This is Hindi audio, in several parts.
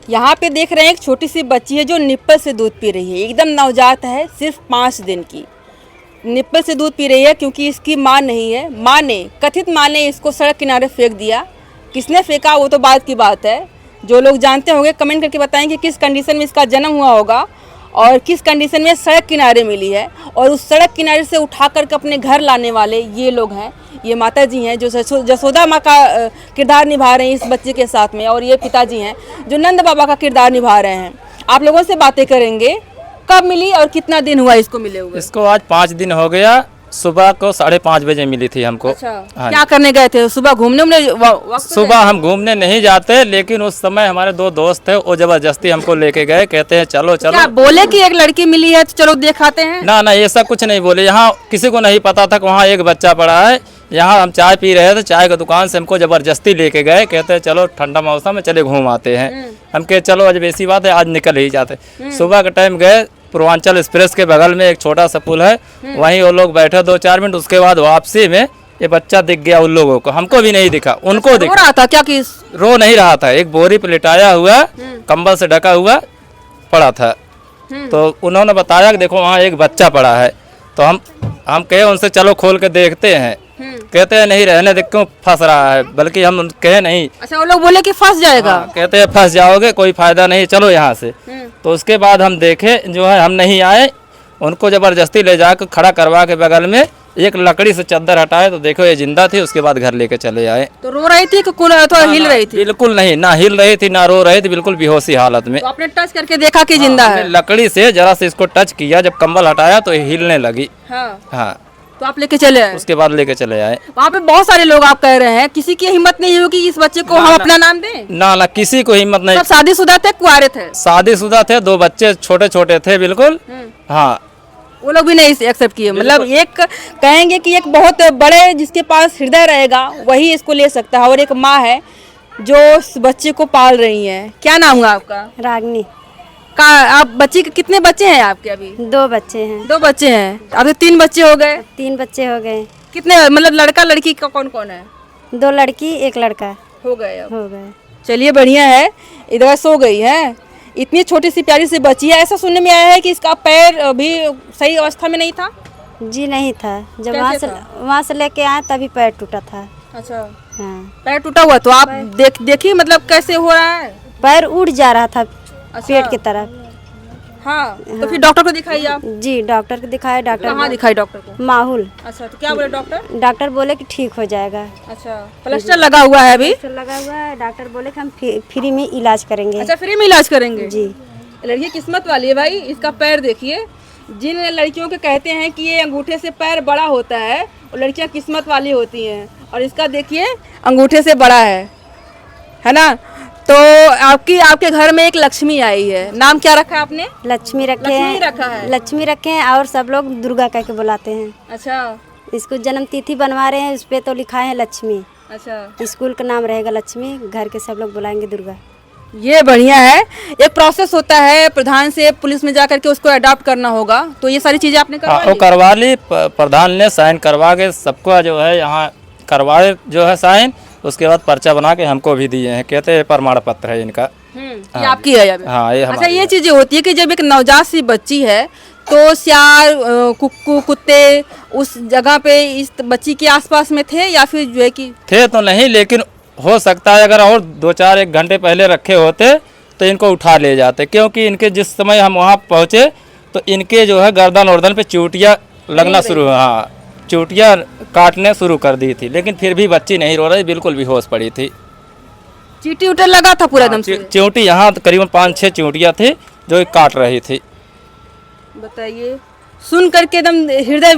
यहाँ पे देख रहे हैं एक छोटी सी बच्ची है जो निप्पल से दूध पी रही है, एकदम नवजात है, सिर्फ 5 दिन की। निप्पल से दूध पी रही है क्योंकि इसकी माँ नहीं है। कथित माँ ने इसको सड़क किनारे फेंक दिया। किसने फेंका वो तो बाद की बात है। जो लोग जानते होंगे कमेंट करके बताएं कि किस कंडीशन में इसका जन्म हुआ होगा और किस कंडीशन में सड़क किनारे मिली है। और उस सड़क किनारे से उठा करके अपने घर लाने वाले ये लोग हैं, ये माता जी हैं जो जसोदा माँ का किरदार निभा रहे हैं इस बच्चे के साथ में, और ये पिताजी हैं जो नंद बाबा का किरदार निभा रहे हैं। आप लोगों से बातें करेंगे, कब मिली और कितना दिन हुआ इसको मिले हुए? इसको आज 5 दिन हो गया। सुबह को 5:30 बजे मिली थी हमको। अच्छा, हाँ। क्या करने गए थे? सुबह घूमने सुबह हम घूमने नहीं जाते, लेकिन उस समय हमारे 2 दोस्त थे, वो जबरदस्ती हमको लेके गए। कहते हैं चलो चलो। क्या बोले कि एक लड़की मिली है तो चलो दिखाते हैं? ना ऐसा कुछ नहीं बोले। यहाँ किसी को नहीं पता था कि वहाँ एक बच्चा पड़ा है। यहाँ हम चाय पी रहे थे, चाय की दुकान से हमको जबरदस्ती लेके गए। कहते हैं चलो ठंडा मौसम में चले घूम आते हैं। हम कहे चलो आज ऐसी बात है, आज निकल ही जाते। सुबह के टाइम गए, पूर्वांचल एक्सप्रेस के बगल में एक छोटा सा पुल है, वहीं वो लोग बैठे 2-4 मिनट। उसके बाद वापसी में ये बच्चा दिख गया उन लोगों को, हमको भी नहीं दिखा, उनको दिखा। रो रहा था क्या? कि रो नहीं रहा था, एक बोरी पे लिटाया हुआ, कंबल से ढका हुआ पड़ा था। तो उन्होंने बताया कि देखो वहाँ एक बच्चा पड़ा है। तो हम कहे उनसे चलो खोल के देखते हैं। कहते हैं नहीं, रहने दे, क्यों फंस रहा है, बल्कि हम कहे नहीं। अच्छा, वो लोग बोले कि फंस जाएगा। हाँ, कहते हैं फंस जाओगे, कोई फायदा नहीं, चलो यहाँ से। तो उसके बाद हम देखे जो है, हम नहीं आए। उनको जबरदस्ती ले जाकर खड़ा करवा के बगल में एक लकड़ी से चादर हटाए तो देखो ये जिंदा थी। उसके बाद घर लेके चले आए। तो रो रही थी कि हिल रही थी? बिल्कुल नहीं, ना हिल रही थी ना रो रही थी, बिल्कुल बेहोशी हालत में। तो आपने टच करके देखा कि जिंदा है? लकड़ी से जरा से इसको टच किया, जब कंबल हटाया तो हिलने लगी। हाँ, तो आप लेके चले आए? उसके बाद लेके चले आए। वहाँ पे बहुत सारे लोग आप कह रहे हैं, किसी की हिम्मत नहीं हुई कि इस बच्चे को हम अपना नाम दें? ना किसी को हिम्मत नहीं। सब शादीशुदा थे, कुंवारे थे? शादीशुदा थे, 2 बच्चे छोटे छोटे थे बिल्कुल। हाँ, वो लोग भी नहीं एक्सेप्ट किए? मतलब एक कहेंगे कि एक बहुत बड़े जिसके पास हृदय रहेगा वही इसको ले सकता है, और एक माँ है जो इस बच्चे को पाल रही है। क्या नाम है आपका? रागनी। आप बच्ची के कितने बच्चे हैं आपके? अभी 2 बच्चे हैं। 2 बच्चे हैं। अभी 3 बच्चे हो गए? 3 बच्चे हो गए। कितने, मतलब लड़का लड़की का कौन कौन है? 2 लड़की 1 लड़का हो गए अब? हो गए। चलिए बढ़िया है। इधर सो गई है, इतनी छोटी सी प्यारी सी बच्ची है। ऐसा सुनने में आया है कि इसका पैर अभी सही अवस्था में नहीं था? जी नहीं था, जब कैसे वहाँ से लेके आए तभी पैर टूटा था। अच्छा, हाँ, पैर टूटा हुआ? तो आप देखिए मतलब कैसे हो रहा है। पैर उड़ जा रहा था अच्छा। पेट की तरफ। हाँ, तो फिर डॉक्टर को दिखाइए आप? जी डॉक्टर को दिखाए। डॉक्टर कहाँ दिखाई डॉक्टर को? माहौल। अच्छा, तो क्या बोले डॉक्टर? डॉक्टर बोले कि ठीक हो जाएगा। अच्छा, प्लास्टर लगा हुआ है अभी? लगा हुआ है। डॉक्टर बोले कि हम फ्री में इलाज करेंगे। अच्छा, फ्री में इलाज करेंगे? जी। लड़की किस्मत वाली है भाई, इसका पैर देखिए। जिन लड़कियों के कहते हैं कि ये अंगूठे से पैर बड़ा होता है, वो लड़कियां किस्मत वाली होती हैं, और इसका देखिए अंगूठे से बड़ा है ना। तो आपके घर में एक लक्ष्मी आई है, नाम क्या रखा है आपने? लक्ष्मी रखे लक्ष्मी हैं। रखा है? लक्ष्मी रखे हैं, और सब लोग दुर्गा कह के बुलाते हैं। अच्छा इसको जन्म तिथि बनवा रहे हैं, उस पे तो लिखा है लक्ष्मी। अच्छा, स्कूल का नाम रहेगा लक्ष्मी, घर के सब लोग बुलाएंगे दुर्गा। ये बढ़िया है। एक प्रोसेस होता है, प्रधान से पुलिस में जाकर के उसको अडॉप्ट करना होगा, तो ये सारी चीजें आपने करवा ली? वो करवा ली, प्रधान ने साइन करवा के सबको जो है यहाँ करवाए जो है साइन। उसके बाद पर्चा बना के हमको भी दिए हैं, कहते हैं प्रमाण पत्र है इनका। ये आपकी है अभी? हाँ, ये अच्छा, ये चीजें होती है कि जब एक नवजात सी बच्ची है तो सियार कुक्कू कुत्ते उस जगह पे इस बच्ची के आसपास में थे, या फिर जो है कि थे तो नहीं, लेकिन हो सकता है अगर और 2-4 घंटे पहले रखे होते तो इनको उठा ले जाते, क्योंकि इनके जिस समय हम वहाँ पहुँचे तो इनके जो है गर्दन वर्दन पे चोटियाँ लगना शुरू। हाँ, चोटियाँ काटने शुरू कर दी थी, लेकिन फिर भी बच्ची नहीं रो रही, बिल्कुल बेहोश पड़ी थी। चीटी उटर लगा था पूरा एकदम से? चोटी यहाँ करीबन 5-6 चोटियाँ थी जो काट रही थी। बताइए, सुन करके एकदम हृदय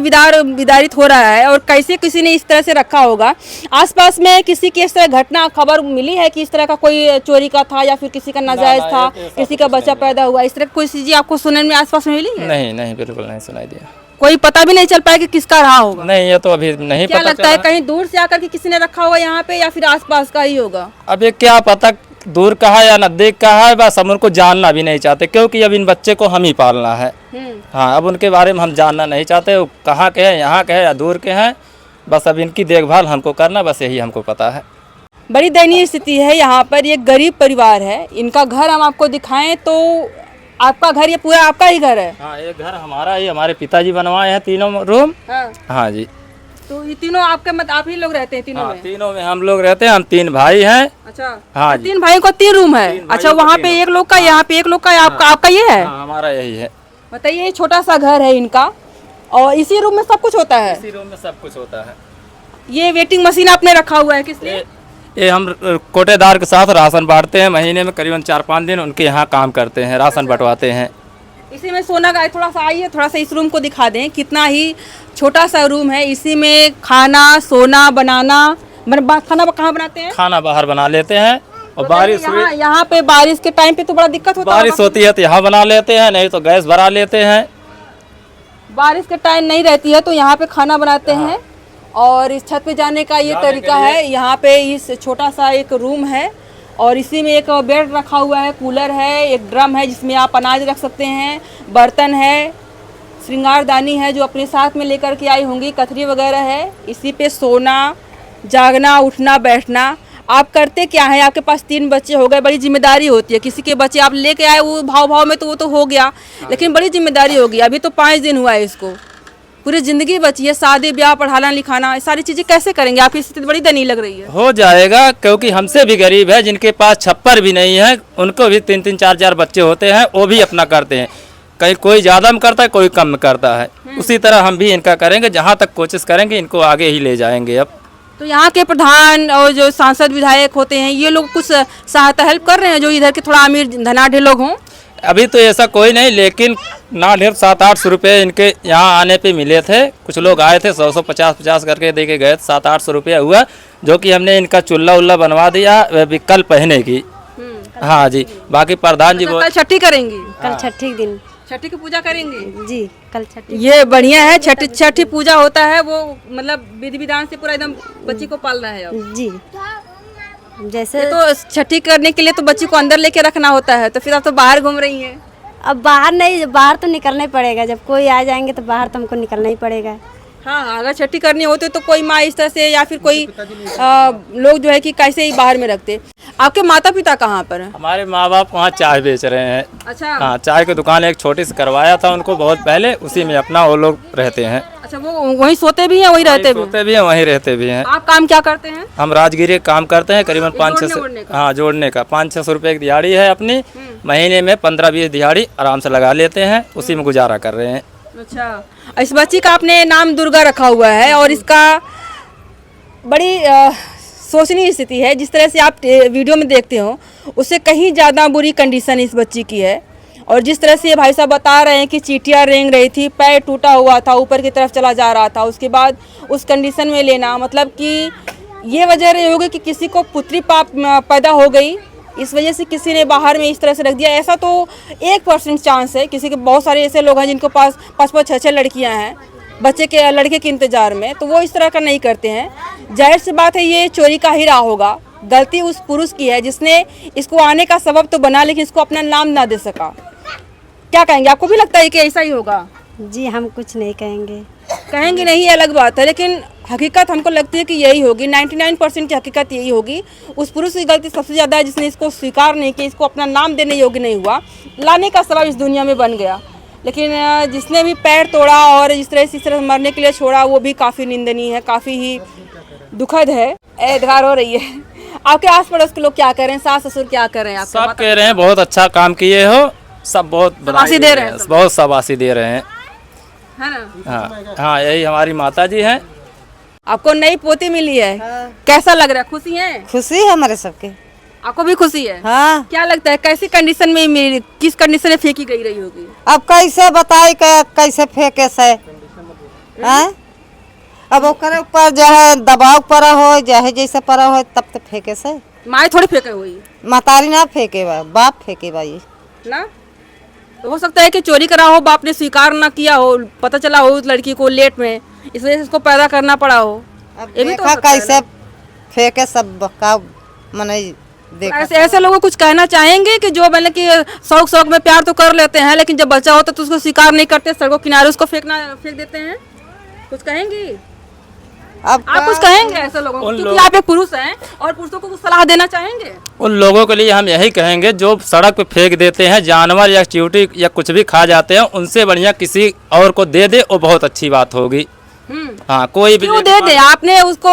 विदारित हो रहा है। और कैसे किसी ने इस तरह से रखा होगा? आसपास में किसी की इस तरह घटना खबर मिली है कि इस तरह का कोई चोरी का था, या फिर किसी का नाजायज था, किसी का बच्चा पैदा हुआ, इस तरह कोई चीजें आपको सुनने में आसपास में मिली है? नहीं, बिल्कुल नहीं सुनाई दिया। कोई पता भी नहीं चल पाया कि किसका रहा होगा? नहीं, ये तो अभी नहीं क्या पता लगता है, कहीं दूर से आकर के किसी ने रखा होगा यहाँ पे, या फिर आसपास का ही होगा? अब ये क्या पता दूर का है या नजदीक का है, बस हम उनको जानना भी नहीं चाहते, क्योंकि अब इन बच्चे को हम ही पालना है। हाँ, अब उनके बारे में हम जानना नहीं चाहते, वो कहाँ के हैं, यहाँ के हैं या दूर के हैं, बस अब इनकी देखभाल हमको करना, बस यही हमको पता है। बड़ी दयनीय स्थिति है यहाँ पर। ये गरीब परिवार है, इनका घर हम आपको दिखाएं तो आपका घर, ये पूरा आपका ही घर है? हाँ, ये घर हमारा ही, हमारे पिताजी बनवाए हैं तीनों रूम। हाँ जी। तो ये तीनों आपके मत आप ही लोग रहते हैं तीनों में? तीनों में हम लोग रहते हैं, हम 3 भाई हैं। अच्छा। हाँ तो 3 भाइयों का 3 रूम है? अच्छा, वहाँ पे 1 लोग का, यहाँ पे 1 लोग का, आपका ये है? हमारा यही है। बताइए, ये छोटा सा घर है इनका और इसी रूम में सब कुछ होता है? इसी रूम में सब कुछ होता है। ये वेटिंग मशीन आपने रखा हुआ है किस लिए? ये हम कोटेदार के साथ राशन बांटते हैं, महीने में करीबन 4-5 दिन उनके यहाँ काम करते हैं, राशन बंटवाते हैं। इसी में सोना का, थोड़ा सा आइए, थोड़ा सा इस रूम को दिखा दें, कितना ही छोटा सा रूम है। इसी में खाना, सोना बनाना, खाना कहाँ बनाते हैं? खाना बाहर बना लेते हैं। और बारिश यहाँ पे बारिश के टाइम पे तो बड़ा दिक्कत होता है। बारिश होती है तो यहाँ बना लेते हैं, नहीं तो गैस भरा लेते हैं। बारिश के टाइम नहीं रहती है तो यहाँ पे खाना बनाते हैं। और इस छत पे जाने का ये तरीका है। यहाँ पे इस छोटा सा एक रूम है और इसी में एक बेड रखा हुआ है, कूलर है, एक ड्रम है जिसमें आप अनाज रख सकते हैं, बर्तन है, श्रृंगारदानी है जो अपने साथ में लेकर के आई होंगी, कथरी वगैरह है। इसी पे सोना, जागना, उठना, बैठना। आप करते क्या है? आपके पास 3 बच्चे हो गए, बड़ी जिम्मेदारी होती है। किसी के बच्चे आप लेके आए, वो भाव में तो वो तो हो गया, लेकिन बड़ी जिम्मेदारी होगी। अभी तो 5 दिन हुआ है इसको, पूरी जिंदगी बची है। शादी ब्याह, पढ़ाना लिखाना, ये सारी चीजें कैसे करेंगे? आपकी स्थिति बड़ी दयनीय लग रही है। हो जाएगा, क्योंकि हमसे भी गरीब है, जिनके पास छप्पर भी नहीं है, उनको भी 3-3, 4-4 बच्चे होते हैं, वो भी अपना करते हैं। कहीं कोई ज़्यादा में करता है, कोई कम में करता है। उसी तरह हम भी इनका करेंगे, जहाँ तक कोशिश करेंगे इनको आगे ही ले जाएंगे। अब तो यहाँ के प्रधान और जो सांसद विधायक होते हैं, ये लोग कुछ सहायता हेल्प कर रहे हैं जो इधर के थोड़ा अमीर धनाढ़ लोग हों? अभी तो ऐसा कोई नहीं, लेकिन ना ढेर 700-800 रुपये इनके यहाँ आने पे मिले थे। कुछ लोग आए थे, 100-100, 50-50 करके दे के गए। 700-800 रुपया हुआ, जो कि हमने इनका चूल्हा उल्ला बनवा दिया कल पहने की। हाँ जी। बाकी प्रधान जी तो कल छठी करेंगी? कल छठी दिन छठी की पूजा करेंगे जी, कल छठी। ये बढ़िया है। छठी पूजा होता है, वो मतलब विधि विधान से पूरा एकदम बच्ची को पालना है अब। जी, जैसे तो छठी करने के लिए तो बच्ची को अंदर लेके रखना होता है, तो फिर आप तो बाहर घूम रही हैं। अब बाहर नहीं, बाहर तो निकलना ही पड़ेगा। जब कोई आ जाएंगे तो बाहर तो हमको निकलना ही पड़ेगा। हाँ, अगर छठी करनी होती तो कोई माँ इस तरह से या फिर कोई लोग जो है कि कैसे ही बाहर में रखते। आपके माता पिता कहाँ पर हैं? हमारे माँ बाप वहाँ चाय बेच रहे हैं। अच्छा। हाँ, चाय की दुकान एक छोटी सी करवाया था उनको बहुत पहले, उसी में अपना वो लोग रहते हैं। अच्छा, वो वहीं सोते भी हैं, वहीं रहते भी? सोते भी हैं, वहीं रहते भी हैं। आप काम क्या करते हैं? हम राजगिरी काम करते हैं, करीबन 5-6 हाँ जोड़ने का 500-600 रुपये की दिहाड़ी है अपनी। महीने में 15-20 दिहाड़ी आराम से लगा लेते हैं, उसी में गुजारा कर रहे हैं। अच्छा, इस बच्ची का आपने नाम दुर्गा रखा हुआ है और इसका बड़ी सोचनीय स्थिति है। जिस तरह से आप वीडियो में देखते हो, उससे कहीं ज़्यादा बुरी कंडीशन इस बच्ची की है। और जिस तरह से ये भाई साहब बता रहे हैं कि चींटियाँ रेंग रही थी, पैर टूटा हुआ था, ऊपर की तरफ चला जा रहा था, उसके बाद उस कंडीशन में लेना, मतलब कि ये वजह रही होगी कि किसी को पुत्री पाप पैदा हो गई, इस वजह से किसी ने बाहर में इस तरह से रख दिया। ऐसा तो 1% चांस है। किसी के बहुत सारे ऐसे लोग हैं जिनको पास 5-5, 6-6 लड़कियाँ हैं लड़के के इंतजार में, तो वो इस तरह का नहीं करते हैं। जाहिर सी बात है, ये चोरी का ही रहा होगा। गलती उस पुरुष की है जिसने इसको आने का सबब तो बना, लेकिन इसको अपना नाम ना दे सका। क्या कहेंगे? आपको भी लगता है कि ऐसा ही होगा? जी, हम कुछ नहीं कहेंगे। कहेंगे नहीं, अलग बात है, लेकिन हकीकत हमको लगती है कि यही होगी। 99% की हकीकत यही होगी। उस पुरुष की गलती सबसे ज़्यादा है जिसने इसको स्वीकार नहीं किया, इसको अपना नाम देने योग्य नहीं हुआ, लाने का सबब इस दुनिया में बन गया। लेकिन जिसने भी पैर तोड़ा और इस तरह मरने के लिए छोड़ा, वो भी काफ़ी निंदनीय है, काफ़ी ही दुखद है। एतगार हो रही है। आपके आस पड़ोस के लोग क्या कर रहे हैं? सास ससुर क्या कर रहे हैं? सब कह रहे हैं बहुत अच्छा काम किए हो, सब बहुत शाबाशी दे रहे हैं, बहुत शाबाशी दे रहे हैं, है ना? हाँ हाँ, यही हमारी माता जी हैं। आपको नई पोती मिली है, कैसा लग रहा है? खुशी है? खुशी है हमारे सबके। आपको भी खुशी है? हाँ। क्या लगता है कैसी कंडीशन में मिली, किस कंडीशन में फेंकी गई रही होगी? अब कैसे बताई कैसे फेंके से हैं? अब ओकरे ऊपर जो है दबाव पड़ा हो, चाहे जैसे पड़ा हो, तब तो फेंके से। माए थोड़ी फेंके हुई, मतारी ना फेंके बा, बाप फेंके भाई ना। तो हो सकता है कि चोरी करा हो, बाप ने स्वीकार ना किया हो, पता चला हो उस लड़की को लेट में, इस वजह से इसको पैदा करना पड़ा हो। अब ये भी तो देखा कैसे फेंके सब का मने देखा। ऐसे लोगों को कुछ कहना चाहेंगे कि जो मतलब कि शौक में प्यार तो कर लेते हैं, लेकिन जब बच्चा होता तो उसको स्वीकार नहीं करते, सड़कों किनारे उसको फेंक देते हैं? कुछ कहेंगी? अब आप कुछ कहेंगे ऐसे लोगों को, क्योंकि आप एक पुरुष हैं और पुरुषों को कुछ सलाह देना चाहेंगे? उन लोगों के लिए हम यही कहेंगे जो सड़क पे फेंक देते हैं जानवर या चींटी या कुछ भी खा जाते हैं, उनसे बढ़िया किसी और को दे दे, वो बहुत अच्छी बात होगी। हाँ, कोई भी क्यों दे दे? आपने उसको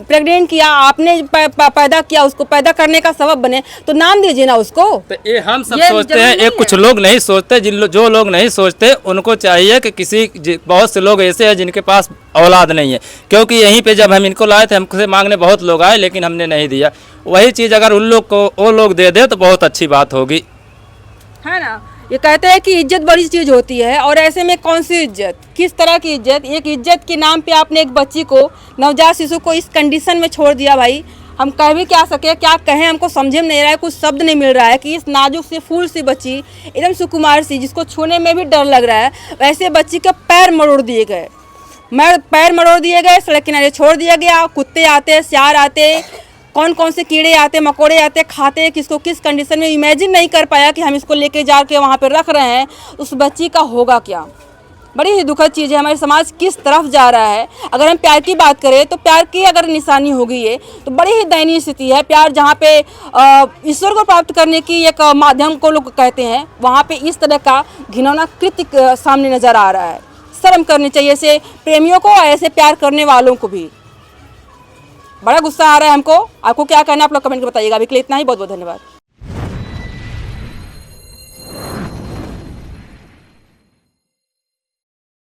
प्रेग्नेंट किया, आपने पैदा किया, उसको पैदा करने का सबब बने, तो नाम दीजिए ना उसको। तो ये हम सब ये सोचते जरूरी हैं, नहीं एक कुछ लोग नहीं सोचते, जो लोग नहीं सोचते उनको चाहिए कि बहुत से लोग ऐसे हैं जिनके पास औलाद नहीं है, क्योंकि यहीं पे जब हम इनको लाए थे हमसे मांगने बहुत लोग आए लेकिन हमने नहीं दिया। वही चीज़ अगर उन लोग को वो लोग दे दे तो बहुत अच्छी बात होगी, है ना। ये कहते हैं कि इज्जत बड़ी चीज होती है, और ऐसे में कौन सी इज्जत, किस तरह की इज्जत? एक इज्जत के नाम पे आपने एक बच्ची को, नवजात शिशु को इस कंडीशन में छोड़ दिया। भाई हम कह भी क्या सके, क्या कहें, हमको समझ में नहीं रहा है, कुछ शब्द नहीं मिल रहा है कि इस नाजुक सी फूल सी बच्ची, एकदम सुकुमार सी, जिसको छूने में भी डर लग रहा है, वैसे बच्ची के पैर मरोड़ दिए गए, पैर मरोड़ दिए गए, सड़क किनारे छोड़ दिया गया। कुत्ते आते, सियार आते, कौन कौन से कीड़े आते, मकोड़े आते, खाते, किसको किस कंडीशन में, इमेजिन नहीं कर पाया कि हम इसको लेके जाके वहाँ पे रख रहे हैं, उस बच्ची का होगा क्या। बड़ी ही दुखद चीज़ है, हमारे समाज किस तरफ जा रहा है। अगर हम प्यार की बात करें तो प्यार की अगर निशानी हो गई है तो बड़ी ही दयनीय स्थिति है। प्यार जहाँ पे ईश्वर को प्राप्त करने की एक माध्यम को लोग कहते हैं, वहाँ पे इस तरह का घिनौना कृत्य सामने नज़र आ रहा है। शर्म करनी चाहिए ऐसे प्रेमियों को और ऐसे प्यार करने वालों को भी। बड़ा गुस्सा आ रहा है हमको। आपको क्या कहना है आप लोग कमेंट में बताइएगा। अभी के लिए इतना ही, बहुत बहुत धन्यवाद।